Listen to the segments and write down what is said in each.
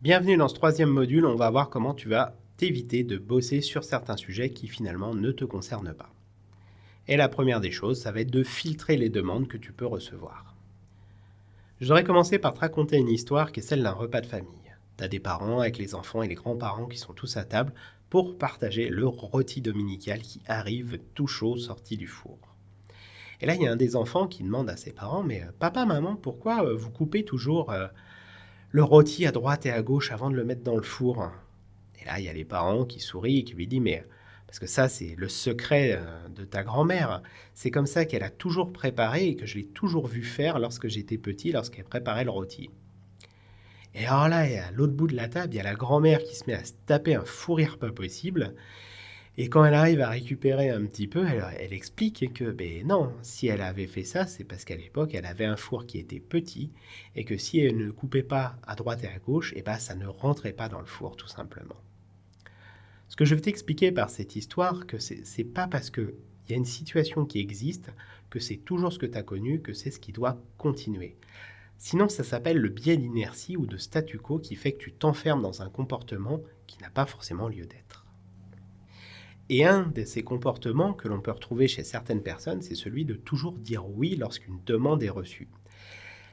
Bienvenue dans ce troisième module, on va voir comment tu vas t'éviter de bosser sur certains sujets qui finalement ne te concernent pas. Et la première des choses, ça va être de filtrer les demandes que tu peux recevoir. Je voudrais commencer par te raconter une histoire qui est celle d'un repas de famille. Tu as des parents avec les enfants et les grands-parents qui sont tous à table pour partager le rôti dominical qui arrive tout chaud sorti du four. Et là, il y a un des enfants qui demande à ses parents, mais papa, maman, pourquoi vous coupez toujours le rôti à droite et à gauche avant de le mettre dans le four? Et là, il y a les parents qui sourient et qui lui disent, mais parce que ça, c'est le secret de ta grand-mère. C'est comme ça qu'elle a toujours préparé et que je l'ai toujours vu faire lorsque j'étais petit, lorsqu'elle préparait le rôti. Et alors là, à l'autre bout de la table, il y a la grand-mère qui se met à se taper un fou rire pas possible. Et quand elle arrive à récupérer un petit peu, elle explique que ben non, si elle avait fait ça, c'est parce qu'à l'époque, elle avait un four qui était petit et que si elle ne coupait pas à droite et à gauche, et ben ça ne rentrait pas dans le four, tout simplement. Ce que je veux t'expliquer par cette histoire, que c'est pas parce qu'il y a une situation qui existe que c'est toujours ce que tu as connu, que c'est ce qui doit continuer. Sinon, ça s'appelle le biais d'inertie ou de statu quo qui fait que tu t'enfermes dans un comportement qui n'a pas forcément lieu d'être. Et un de ces comportements que l'on peut retrouver chez certaines personnes, c'est celui de toujours dire oui lorsqu'une demande est reçue.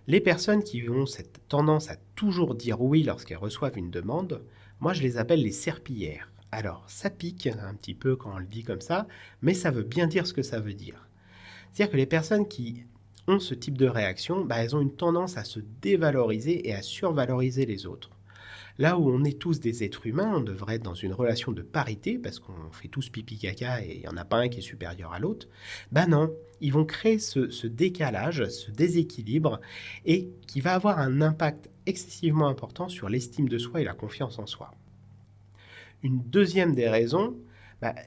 Les personnes qui ont cette tendance à toujours dire oui lorsqu'elles reçoivent une demande, moi je les appelle les serpillères. Alors ça pique un petit peu quand on le dit comme ça, mais ça veut bien dire ce que ça veut dire. C'est-à-dire que les personnes qui ont ce type de réaction, elles ont une tendance à se dévaloriser et à survaloriser les autres. Là où on est tous des êtres humains, on devrait être dans une relation de parité, parce qu'on fait tous pipi caca et il n'y en a pas un qui est supérieur à l'autre. Non, ils vont créer ce décalage, ce déséquilibre, et qui va avoir un impact excessivement important sur l'estime de soi et la confiance en soi. Une deuxième des raisons,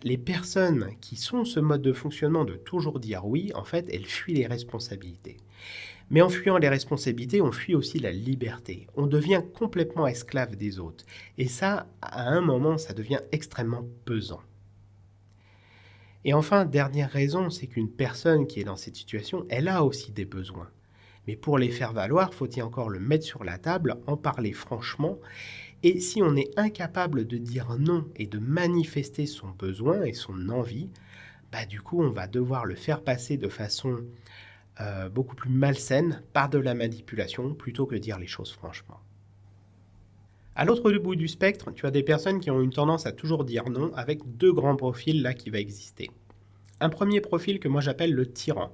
les personnes qui sont ce mode de fonctionnement de toujours dire oui, en fait, elles fuient les responsabilités. Mais en fuyant les responsabilités, on fuit aussi la liberté. On devient complètement esclave des autres. Et ça, à un moment, ça devient extrêmement pesant. Et enfin, dernière raison, c'est qu'une personne qui est dans cette situation, elle a aussi des besoins. Mais pour les faire valoir, faut-il encore le mettre sur la table, en parler franchement. Et si on est incapable de dire non et de manifester son besoin et son envie, du coup, on va devoir le faire passer de façon beaucoup plus malsaine par de la manipulation plutôt que dire les choses franchement. À l'autre bout du spectre, tu as des personnes qui ont une tendance à toujours dire non avec deux grands profils là qui va exister. Un premier profil que moi j'appelle le tyran.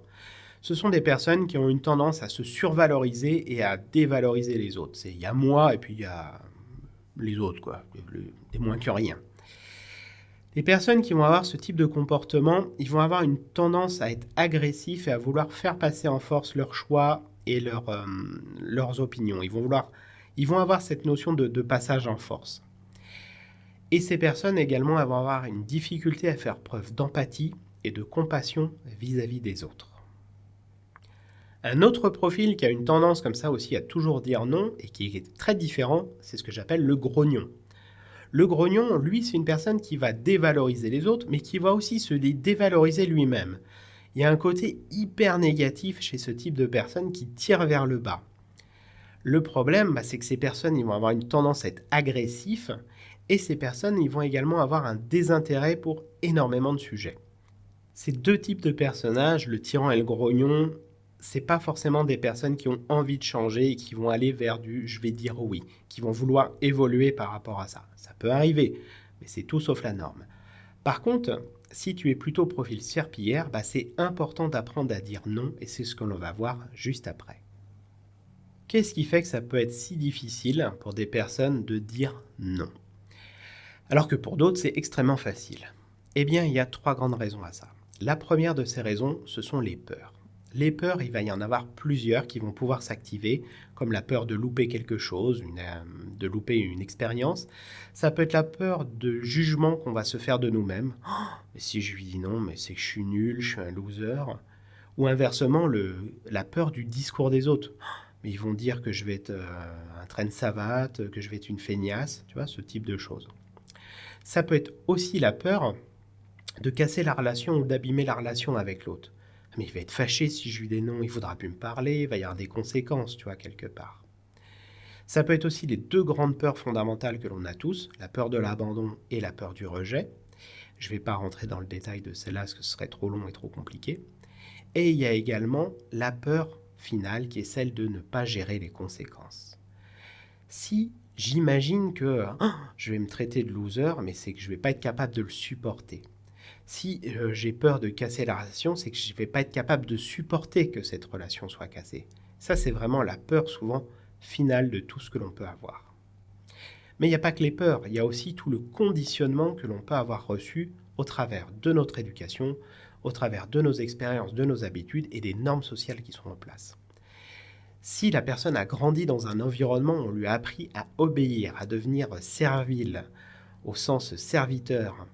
Ce sont des personnes qui ont une tendance à se survaloriser et à dévaloriser les autres. C'est il y a moi et puis il y a les autres, quoi, des moins que rien. Les personnes qui vont avoir ce type de comportement, ils vont avoir une tendance à être agressifs et à vouloir faire passer en force leurs choix et leurs opinions. Ils vont avoir cette notion de passage en force. Et ces personnes également vont avoir une difficulté à faire preuve d'empathie et de compassion vis-à-vis des autres. Un autre profil qui a une tendance comme ça aussi à toujours dire non et qui est très différent, c'est ce que j'appelle le grognon. Le grognon, lui, c'est une personne qui va dévaloriser les autres, mais qui va aussi se dévaloriser lui-même. Il y a un côté hyper négatif chez ce type de personnes qui tire vers le bas. Le problème, c'est que ces personnes ils vont avoir une tendance à être agressifs, et ces personnes ils vont également avoir un désintérêt pour énormément de sujets. Ces deux types de personnages, le tyran et le grognon, c'est pas forcément des personnes qui ont envie de changer et qui vont aller vers du je vais dire oui, qui vont vouloir évoluer par rapport à ça. Ça peut arriver, mais c'est tout sauf la norme. Par contre, si tu es plutôt profil serpillière, c'est important d'apprendre à dire non et c'est ce que l'on va voir juste après. Qu'est-ce qui fait que ça peut être si difficile pour des personnes de dire non, alors que pour d'autres c'est extrêmement facile? Eh bien, il y a trois grandes raisons à ça. La première de ces raisons, ce sont les peurs. Les peurs, il va y en avoir plusieurs qui vont pouvoir s'activer, comme la peur de louper quelque chose, de louper une expérience. Ça peut être la peur de jugement qu'on va se faire de nous-mêmes. Oh, mais si je lui dis non, mais c'est que je suis nul, je suis un loser. Ou inversement, la peur du discours des autres. Oh, mais ils vont dire que je vais être un train de savate, que je vais être une feignasse, tu vois, ce type de choses. Ça peut être aussi la peur de casser la relation ou d'abîmer la relation avec l'autre. Mais il va être fâché si je lui dis non, il ne voudra plus me parler, il va y avoir des conséquences, tu vois, quelque part. Ça peut être aussi les deux grandes peurs fondamentales que l'on a tous, la peur de l'abandon et la peur du rejet. Je ne vais pas rentrer dans le détail de celle-là parce que ce serait trop long et trop compliqué. Et il y a également la peur finale qui est celle de ne pas gérer les conséquences. Si j'imagine que je vais me traiter de loser, mais c'est que je ne vais pas être capable de le supporter. Si j'ai peur de casser la relation, c'est que je ne vais pas être capable de supporter que cette relation soit cassée. Ça, c'est vraiment la peur souvent finale de tout ce que l'on peut avoir. Mais il n'y a pas que les peurs, il y a aussi tout le conditionnement que l'on peut avoir reçu au travers de notre éducation, au travers de nos expériences, de nos habitudes et des normes sociales qui sont en place. Si la personne a grandi dans un environnement où on lui a appris à obéir, à devenir servile, au sens serviteur,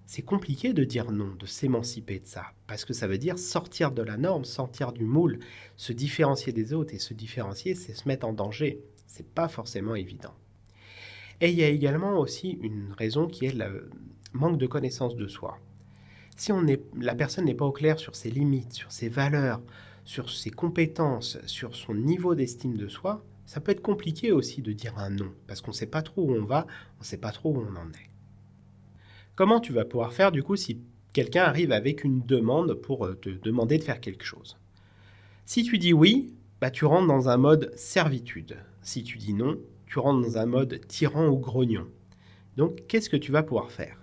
c'est compliqué de dire non, de s'émanciper de ça, parce que ça veut dire sortir de la norme, sortir du moule, se différencier des autres, et se différencier, c'est se mettre en danger. C'est pas forcément évident. Et il y a également aussi une raison qui est le manque de connaissance de soi. Si la personne n'est pas au clair sur ses limites, sur ses valeurs, sur ses compétences, sur son niveau d'estime de soi, ça peut être compliqué aussi de dire un non, parce qu'on ne sait pas trop où on va, on ne sait pas trop où on en est. Comment tu vas pouvoir faire du coup si quelqu'un arrive avec une demande pour te demander de faire quelque chose? Si tu dis oui, tu rentres dans un mode servitude. Si tu dis non, tu rentres dans un mode tyran ou grognon. Donc, qu'est-ce que tu vas pouvoir faire?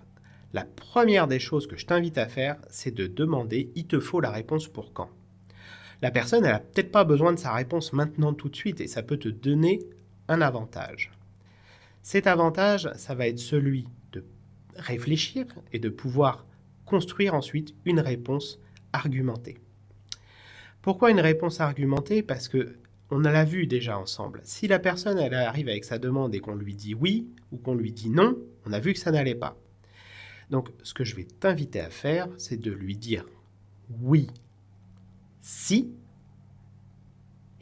La première des choses que je t'invite à faire, c'est de demander « il te faut la réponse pour quand ?» La personne, elle n'a peut-être pas besoin de sa réponse maintenant tout de suite et ça peut te donner un avantage. Cet avantage, ça va être celui de réfléchir et de pouvoir construire ensuite une réponse argumentée. Pourquoi une réponse argumentée? Parce que on l'a vu déjà ensemble. Si la personne elle arrive avec sa demande et qu'on lui dit oui ou qu'on lui dit non, on a vu que ça n'allait pas. Donc ce que je vais t'inviter à faire, c'est de lui dire oui si.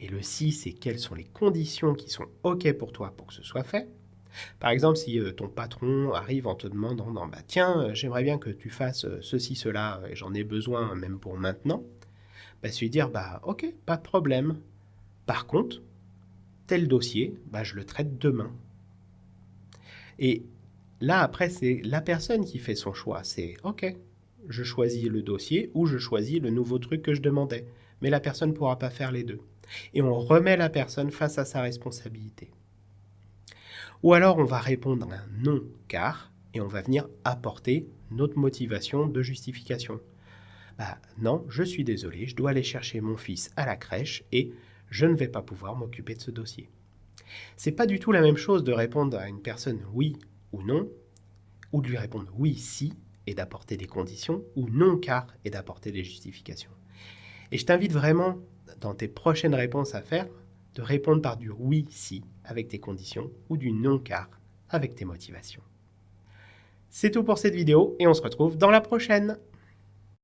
Et le si, c'est quelles sont les conditions qui sont OK pour toi pour que ce soit fait. Par exemple, si ton patron arrive en te demandant « Tiens, j'aimerais bien que tu fasses ceci, cela, et j'en ai besoin même pour maintenant », se lui dire « Ok, pas de problème. Par contre, tel dossier, je le traite demain. » Et là, après, c'est la personne qui fait son choix. C'est « Ok, je choisis le dossier ou je choisis le nouveau truc que je demandais. » Mais la personne ne pourra pas faire les deux. Et on remet la personne face à sa responsabilité. Ou alors on va répondre à un non car et on va venir apporter notre motivation de justification. Non, je suis désolé, je dois aller chercher mon fils à la crèche et je ne vais pas pouvoir m'occuper de ce dossier. C'est pas du tout la même chose de répondre à une personne oui ou non, ou de lui répondre oui si et d'apporter des conditions, ou non car et d'apporter des justifications. Et je t'invite vraiment, dans tes prochaines réponses à faire, de répondre par du oui si avec tes conditions ou du non car avec tes motivations. C'est tout pour cette vidéo et on se retrouve dans la prochaine.